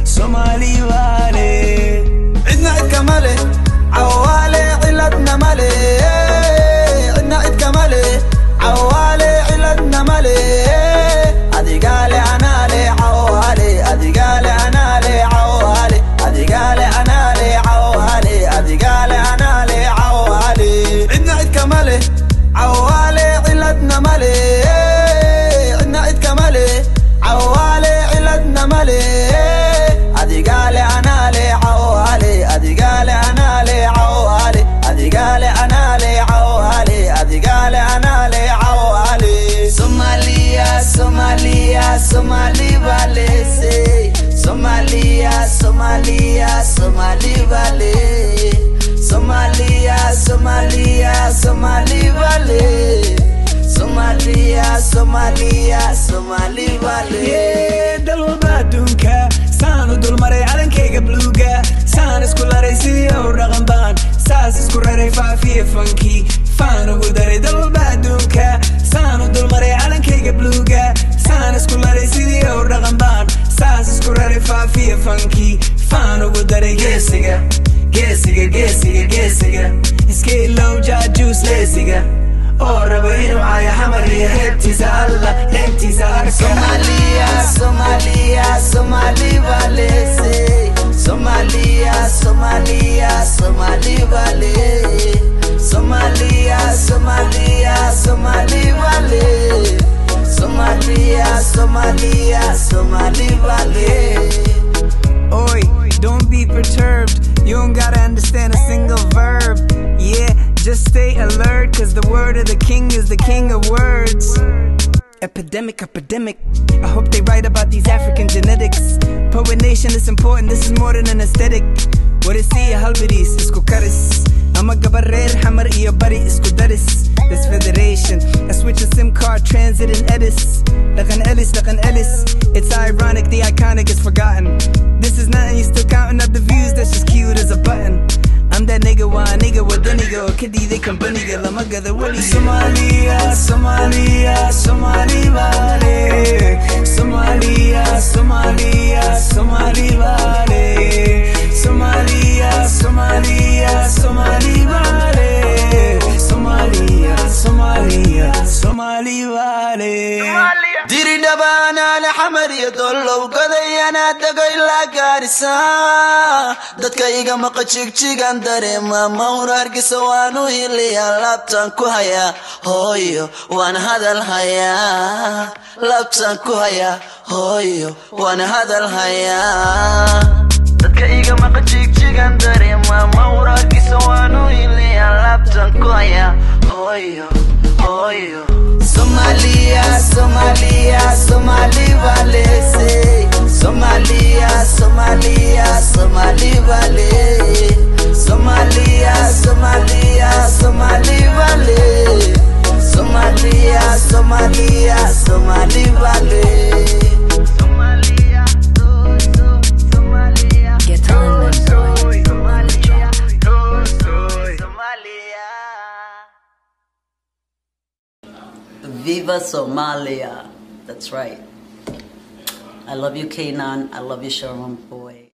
Somali vale عدنا عد كمالي عوالي علتنا مالي عدنا عد كمالي عوالي علتنا مالي أدي قالي أنا لي عوالي أدي قالي أنا لي عوالي أدي قالي أنا لي عوالي أدي قالي أنا لي عوالي عدنا عد كمالي عوالي علتنا مالي عدنا عد كمالي عوالي علتنا مالي أدي قالي أنا لي عوالي أدي قالي أنا لي عوالي أدي قالي أنا لي عوالي أدي قالي أنا لي عوالي Somalia Somalia Somali vale Somalia Somalia Somali vale Somalia Somalia Somali vale Somalia Somalia Somali vale dalal badunka saan u dulmaray calankayga bluuga saan isku laray sidii oo dhaqan baan saas isku raray faafiye funky faan ugu daray dalal badunka saan u dulmaray calankayga bluuga saan isku laray sidii oo dhaqan baan saas isku raray faafiye funky faan ugu daray geesiga geesiga geesiga geesiga iskay low juice leesiga oo rabo inuu caayo xamar iyo heebtiisa alla heebtiisa arka Somalia Somalia Somali vale Somalia Somalia Somali vale Somalia Somalia Somali vale Somalia Somalia Somali vale Oi, don't be perturbed. You don't gotta understand a single verb. Yeah, just stay alert, cause the word of the king is the king of words. Epidemic, epidemic. I hope they write about these African genetics. Poet nation is important, this is more than an aesthetic. What is see a halbidis, isku karis. I'm a gabarer, hammer iyo bari isku daris. This federation, I switch a SIM card, transit and edis. Like an Ellis. It's ironic, the iconic is forgotten. This is nothing, you still counting up the views, that's just cute as a button. I'm that nigga, why nigga with the nigga, or kiddy they come bunny girl, I'm a gather willy. Somalia, Somalia, Somali vale. Somalia, Somalia, Somali vale. Somalia, Somalia, Somali vale. Somalia, Somalia, Somali vale. diri dabana la xamar iyo dolow gadayana dagayla gaarisa dadka iga maqajigjigan dareema mawrargisa waanu hiliya labtan ku haya hooyo waan hadal haya labtan ku haya hooyo waan hadal haya dadka iga maqajigjigan dareema mawrargisa waanu hiliya labtan ku haya hooyo hooyo Somalia, Somalia, Somali vale Somalia, Somalia, Somali vale Somalia, Somalia, Somali vale Somalia, Somalia, Somali vale Somalia, Somalia Get on them, boy. Somalia, Viva Somalia. That's right. I love you, Kanan. I love you, Sherman boy.